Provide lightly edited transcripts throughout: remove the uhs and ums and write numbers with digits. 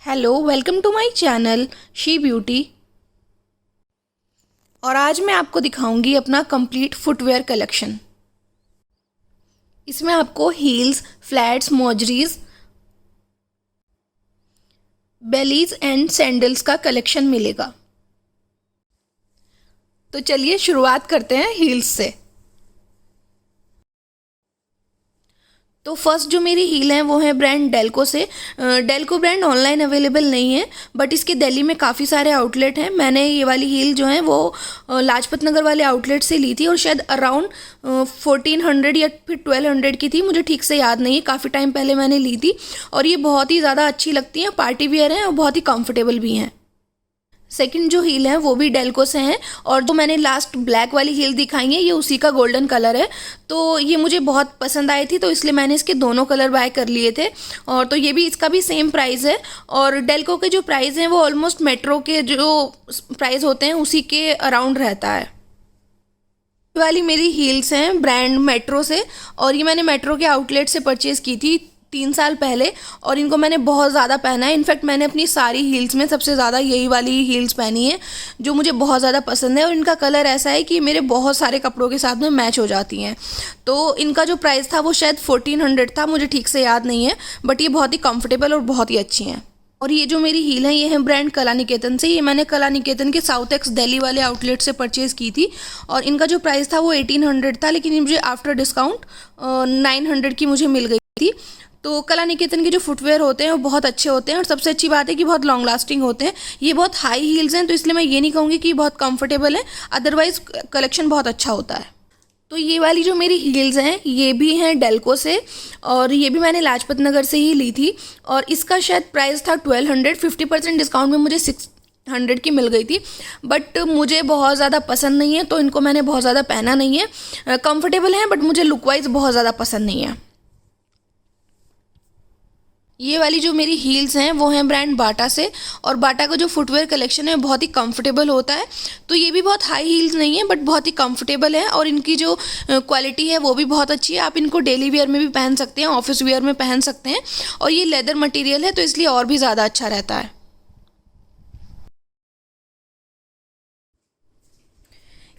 Hello, welcome to my channel she beauty. और आज मैं आपको दिखाऊंगी अपना कंप्लीट फुटवेयर कलेक्शन। इसमें आपको heels, flats, mojaris, बेलीज and sandals का कलेक्शन मिलेगा। तो चलिए शुरुआत करते हैं हील्स से। तो फर्स्ट जो मेरी हील है वो है ब्रांड डेल्को से। डेल्को ब्रांड ऑनलाइन अवेलेबल नहीं है, बट इसके दिल्ली में काफ़ी सारे आउटलेट हैं। मैंने ये वाली हील जो है वो लाजपत नगर वाले आउटलेट से ली थी और शायद अराउंड 1400 या फिर 1200 की थी, मुझे ठीक से याद नहीं है, काफ़ी टाइम पहले मैंने ली थी। और ये बहुत ही ज़्यादा अच्छी लगती हैं, पार्टी वियर हैं और बहुत ही कंफर्टेबल भी हैं। सेकंड जो हील है वो भी डेल्को से हैं, और जो मैंने लास्ट ब्लैक वाली हील दिखाई है ये उसी का गोल्डन कलर है। तो ये मुझे बहुत पसंद आई थी, तो इसलिए मैंने इसके दोनों कलर बाय कर लिए थे। और तो ये भी, इसका भी सेम प्राइस है। और डेल्को के जो प्राइस हैं वो ऑलमोस्ट मेट्रो के जो प्राइस होते हैं उसी के अराउंड रहता है। ये वाली मेरी हील्स हैं ब्रांड मेट्रो से, और ये मैंने मेट्रो के आउटलेट से परचेज़ की थी 3 साल पहले, और इनको मैंने बहुत ज़्यादा पहना है। इनफैक्ट मैंने अपनी सारी हील्स में सबसे ज़्यादा यही वाली हील्स पहनी है जो मुझे बहुत ज़्यादा पसंद है। और इनका कलर ऐसा है कि मेरे बहुत सारे कपड़ों के साथ में मैच हो जाती हैं। तो इनका जो प्राइस था वो शायद 1400 था, मुझे ठीक से याद नहीं है, बट ये बहुत ही कंफर्टेबल और बहुत ही अच्छी हैं। और ये जो मेरी हील है ये है ब्रांड कलानिकेतन से। ये मैंने कलानिकेतन के साउथ एक्स दिल्ली वाले आउटलेट से परचेज़ की थी, और इनका जो प्राइस था वो 1800 था, लेकिन ये मुझे आफ्टर डिस्काउंट 900 की मुझे मिल गई थी। तो कला निकेतन के जो फुटवेयर होते हैं वो बहुत अच्छे होते हैं, और सबसे अच्छी बात है कि बहुत लॉन्ग लास्टिंग होते हैं। ये बहुत हाई हील्स हैं, तो इसलिए मैं ये नहीं कहूँगी कि बहुत कंफर्टेबल है, अदरवाइज कलेक्शन बहुत अच्छा होता है। तो ये वाली जो मेरी हील्स हैं ये भी हैं डेल्को से, और ये भी मैंने लाजपत नगर से ही ली थी। और इसका शायद प्राइस था 1200, 50% डिस्काउंट में मुझे 600 की मिल गई थी। बट मुझे बहुत ज़्यादा पसंद नहीं है, तो इनको मैंने बहुत ज़्यादा पहना नहीं है। कंफर्टेबल है बट मुझे लुक वाइज बहुत ज़्यादा पसंद नहीं है। ये वाली जो मेरी हील्स हैं वो हैं ब्रांड बाटा से, और बाटा का जो फुटवेयर कलेक्शन है बहुत ही कंफर्टेबल होता है। तो ये भी बहुत हाई हील्स नहीं है बट बहुत ही कंफर्टेबल है, और इनकी जो क्वालिटी है वो भी बहुत अच्छी है। आप इनको डेली वेयर में भी पहन सकते हैं, ऑफिस वेयर में पहन सकते हैं, और ये लेदर मटेरियल है तो इसलिए और भी ज़्यादा अच्छा रहता है।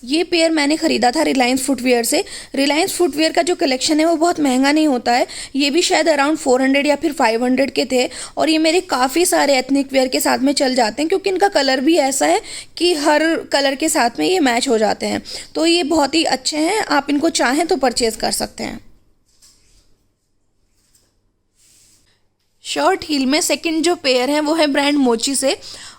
ये पेयर मैंने ख़रीदा था रिलायंस फुटवेयर से। रिलायंस फुटवेयर का जो कलेक्शन है वो बहुत महंगा नहीं होता है। ये भी शायद अराउंड 400 या फिर 500 के थे, और ये मेरे काफ़ी सारे एथनिक वेयर के साथ में चल जाते हैं, क्योंकि इनका कलर भी ऐसा है कि हर कलर के साथ में ये मैच हो जाते हैं। तो ये बहुत ही अच्छे हैं, आप इनको चाहें तो परचेज़ कर सकते हैं। शॉर्ट हील में सेकंड जो पेयर है वो है ब्रांड मोची से,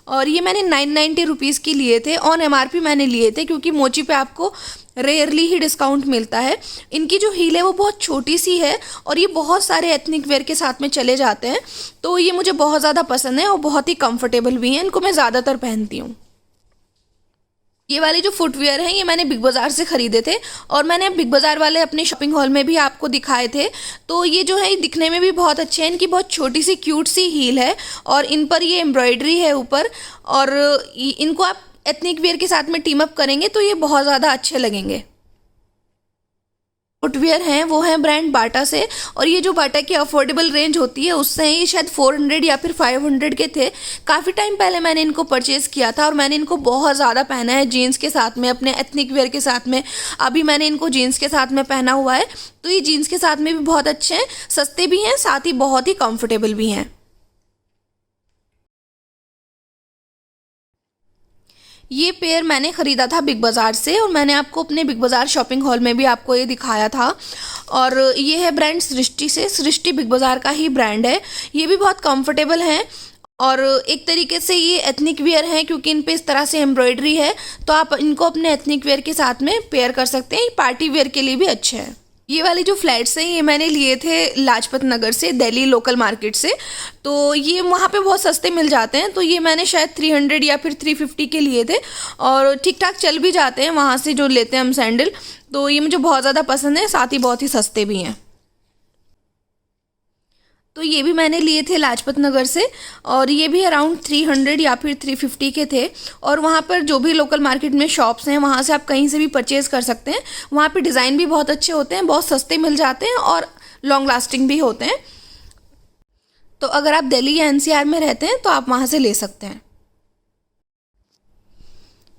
और ये मैंने 990 रुपीज़ की लिए थे। ऑन एमआरपी मैंने लिए थे, क्योंकि मोची पे आपको रेयरली ही डिस्काउंट मिलता है। इनकी जो हील है वो बहुत छोटी सी है, और ये बहुत सारे एथनिक वेयर के साथ में चले जाते हैं। तो ये मुझे बहुत ज़्यादा पसंद है और बहुत ही कंफर्टेबल भी हैं, इनको मैं ज़्यादातर पहनती हूँ। ये वाले जो फुटवेयर हैं ये मैंने बिग बाज़ार से ख़रीदे थे, और मैंने बिग बाज़ार वाले अपने शॉपिंग हॉल में भी आपको दिखाए थे। तो ये जो है दिखने में भी बहुत अच्छे हैं। इनकी बहुत छोटी सी क्यूट सी हील है, और इन पर ये एम्ब्रॉयडरी है ऊपर, और इनको आप एथनिक वेयर के साथ में टीम अप करेंगे तो ये बहुत ज़्यादा अच्छे लगेंगे। फुटवेयर हैं वो हैं ब्रांड बाटा से, और ये जो बाटा की अफोर्डेबल रेंज होती है उससे ये शायद 400 या फिर 500 के थे। काफ़ी टाइम पहले मैंने इनको परचेज़ किया था, और मैंने इनको बहुत ज़्यादा पहना है जीन्स के साथ में, अपने एथनिक वेयर के साथ में। अभी मैंने इनको जीन्स के साथ में पहना हुआ है, तो ये जीन्स के साथ में भी बहुत अच्छे हैं, सस्ते भी हैं, साथ ही बहुत ही कम्फर्टेबल भी हैं। ये पेयर मैंने ख़रीदा था बिग बाज़ार से, और मैंने आपको अपने बिग बाज़ार शॉपिंग हॉल में भी आपको ये दिखाया था। और ये है ब्रांड सृष्टि से। सृष्टि बिग बाज़ार का ही ब्रांड है। ये भी बहुत कंफर्टेबल हैं, और एक तरीके से ये एथनिक वेयर हैं, क्योंकि इन पे इस तरह से एम्ब्रॉयडरी है, तो आप इनको अपने एथनिक वेयर के साथ में पेयर कर सकते हैं। पार्टी वेयर के लिए भी अच्छे हैं। ये वाले जो फ्लैट्स हैं ये मैंने लिए थे लाजपत नगर से, दिल्ली लोकल मार्केट से। तो ये वहाँ पे बहुत सस्ते मिल जाते हैं, तो ये मैंने शायद 300 या फिर 350 के लिए थे, और ठीक ठाक चल भी जाते हैं वहाँ से जो लेते हैं हम सैंडल। तो ये मुझे बहुत ज़्यादा पसंद है, साथ ही बहुत ही सस्ते भी हैं। तो ये भी मैंने लिए थे लाजपत नगर से, और ये भी अराउंड 300 या फिर 350 के थे। और वहाँ पर जो भी लोकल मार्केट में शॉप्स हैं वहाँ से आप कहीं से भी परचेज़ कर सकते हैं। वहाँ पे डिज़ाइन भी बहुत अच्छे होते हैं, बहुत सस्ते मिल जाते हैं, और लॉन्ग लास्टिंग भी होते हैं। तो अगर आप दिल्ली या एनसीआर में रहते हैं तो आप वहाँ से ले सकते हैं।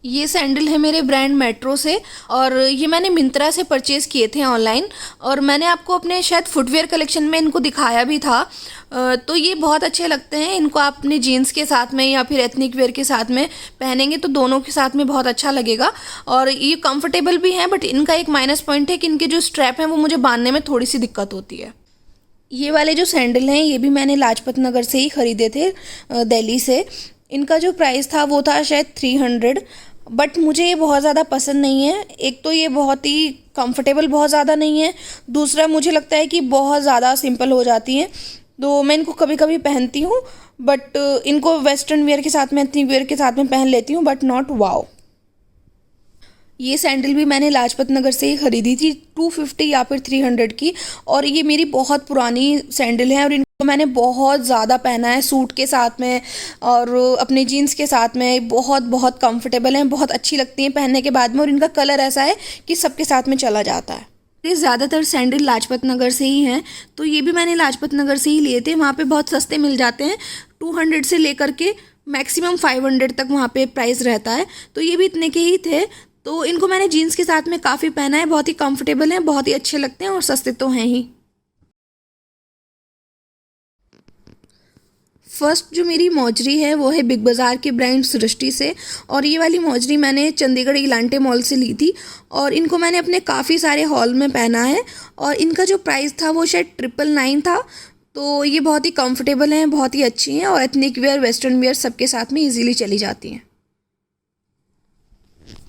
ये सैंडल है मेरे ब्रांड मेट्रो से, और ये मैंने मिंत्रा से परचेज़ किए थे ऑनलाइन, और मैंने आपको अपने शायद फुटवेयर कलेक्शन में इनको दिखाया भी था। तो ये बहुत अच्छे लगते हैं। इनको आप अपने जीन्स के साथ में या फिर एथनिक वेयर के साथ में पहनेंगे तो दोनों के साथ में बहुत अच्छा लगेगा, और ये कंफर्टेबल भी हैं। बट इनका एक माइनस पॉइंट है कि इनके जो स्ट्रैप हैं वो मुझे बांधने में थोड़ी सी दिक्कत होती है। ये वाले जो सैंडल हैं ये भी मैंने लाजपत नगर से ही ख़रीदे थे, दिल्ली से। इनका जो प्राइस था वो था शायद 300, बट मुझे ये बहुत ज़्यादा पसंद नहीं है। एक तो ये बहुत ही कंफर्टेबल बहुत ज़्यादा नहीं है, दूसरा मुझे लगता है कि बहुत ज़्यादा सिंपल हो जाती हैं। तो मैं इनको कभी कभी पहनती हूँ, बट इनको वेस्टर्न वेयर के साथ में, एथनिक वेयर के साथ में पहन लेती हूँ, बट नॉट वाओ। ये सैंडल भी मैंने लाजपत नगर से ही ख़रीदी थी, 250 या फिर 300 की, और ये मेरी बहुत पुरानी सैंडल है और इनको मैंने बहुत ज़्यादा पहना है सूट के साथ में और अपने जीन्स के साथ में। बहुत बहुत कंफर्टेबल हैं, बहुत अच्छी लगती हैं पहनने के बाद में, और इनका कलर ऐसा है कि सबके साथ में चला जाता है। ये ज़्यादातर सैंडल लाजपत नगर से ही हैं, तो ये भी मैंने लाजपत नगर से ही लिए थे। वहाँ पे बहुत सस्ते मिल जाते हैं, 200 से लेकर के मैक्सिमम 500 तक वहाँ पे प्राइस रहता है। तो ये भी इतने के ही थे। तो इनको मैंने जीन्स के साथ में काफ़ी पहना है, बहुत ही कंफर्टेबल हैं, बहुत ही अच्छे लगते हैं और सस्ते तो हैं ही। फर्स्ट जो मेरी मौजरी है वो है बिग बाज़ार के ब्रांड सृष्टि से, और ये वाली मौजरी मैंने चंडीगढ़ इलांटे मॉल से ली थी, और इनको मैंने अपने काफ़ी सारे हॉल में पहना है, और इनका जो प्राइस था वो शायद 999 था। तो ये बहुत ही कंफर्टेबल हैं, बहुत ही अच्छी हैं, और एथनिक वेयर, वेस्टर्न वेयर सबके साथ में इजीली चली जाती हैं।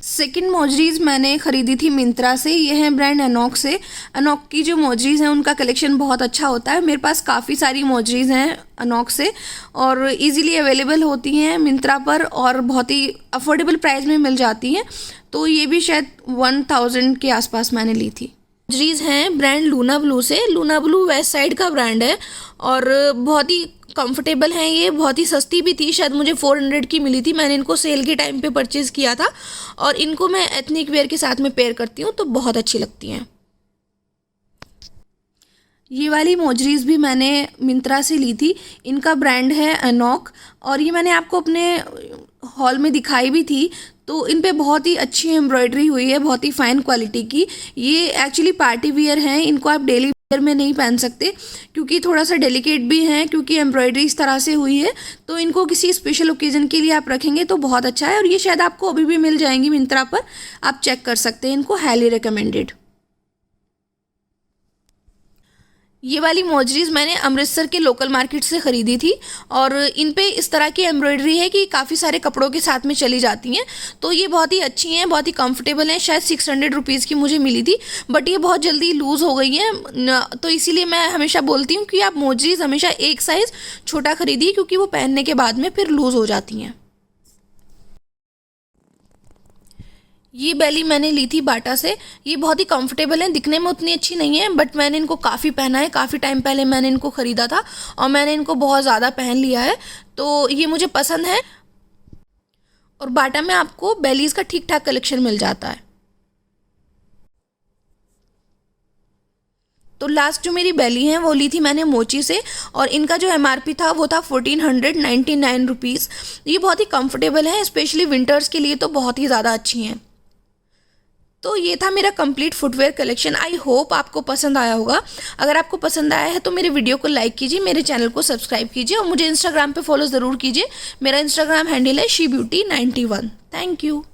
सेकंड मौजरीज़ मैंने ख़रीदी थी मिंत्रा से। ये हैं ब्रांड अनोक से। अनोक की जो मौजरीज़ हैं उनका कलेक्शन बहुत अच्छा होता है। मेरे पास काफ़ी सारी मौजरीज़ हैं अनोक से, और इजीली अवेलेबल होती हैं मिंत्रा पर, और बहुत ही अफोर्डेबल प्राइस में मिल जाती हैं। तो ये भी शायद 1000 के आसपास मैंने ली थी। मौजरीज़ हैं ब्रांड लूना ब्लू से। लूना ब्लू वेस्ट साइड का ब्रांड है, और बहुत ही कंफर्टेबल हैं। ये बहुत ही सस्ती भी थी, शायद मुझे 400 की मिली थी। मैंने इनको सेल के टाइम पे परचेज़ किया था, और इनको मैं एथनिक वेयर के साथ में पेयर करती हूँ तो बहुत अच्छी लगती हैं। ये वाली मौजरीज़ भी मैंने मिंत्रा से ली थी। इनका ब्रांड है अनोक, और ये मैंने आपको अपने हॉल में दिखाई भी थी। तो इन पे बहुत ही अच्छी एम्ब्रॉयडरी हुई है, बहुत ही फ़ाइन क्वालिटी की। ये एक्चुअली पार्टी वियर हैं, इनको आप डेली वेयर में नहीं पहन सकते क्योंकि थोड़ा सा डेलिकेट भी हैं, क्योंकि एम्ब्रॉयडरी इस तरह से हुई है। तो इनको किसी स्पेशल ओकेज़न के लिए आप रखेंगे तो बहुत अच्छा है, और ये शायद आपको अभी भी मिल जाएंगी मिंत्रा पर, आप चेक कर सकते हैं इनको। Highly recommended. ये वाली मौजरीज़ मैंने अमृतसर के लोकल मार्केट से ख़रीदी थी, और इन पे इस तरह की एम्ब्रॉयडरी है कि काफ़ी सारे कपड़ों के साथ में चली जाती हैं। तो ये बहुत ही अच्छी हैं, बहुत ही कंफर्टेबल हैं। शायद 600 रुपीज़ की मुझे मिली थी, बट ये बहुत जल्दी लूज़ हो गई हैं। तो इसीलिए मैं हमेशा बोलती हूँ कि आप मौजरीज़ हमेशा एक साइज़ छोटा ख़रीदिए, क्योंकि वो पहनने के बाद में फिर लूज़ हो जाती हैं। ये बैली मैंने ली थी बाटा से। ये बहुत ही कंफर्टेबल हैं, दिखने में उतनी अच्छी नहीं है, बट मैंने इनको काफ़ी पहना है। काफ़ी टाइम पहले मैंने इनको ख़रीदा था, और मैंने इनको बहुत ज़्यादा पहन लिया है, तो ये मुझे पसंद है। और बाटा में आपको बैलीज़ का ठीक ठाक कलेक्शन मिल जाता है। तो लास्ट जो मेरी बैली हैं वो ली थी मैंने मोची से, और इनका जो एमआरपी था वो था 1499 रुपीज़। ये बहुत ही कंफर्टेबल है, स्पेशली विंटर्स के लिए तो बहुत ही ज़्यादा अच्छी हैं। तो ये था मेरा complete footwear collection. I hope आपको पसंद आया होगा। अगर आपको पसंद आया है तो मेरे वीडियो को लाइक कीजिए, मेरे चैनल को सब्सक्राइब कीजिए, और मुझे इंस्टाग्राम पे फॉलो ज़रूर कीजिए। मेरा इंस्टाग्राम हैंडल है shebeauty91। Thank you.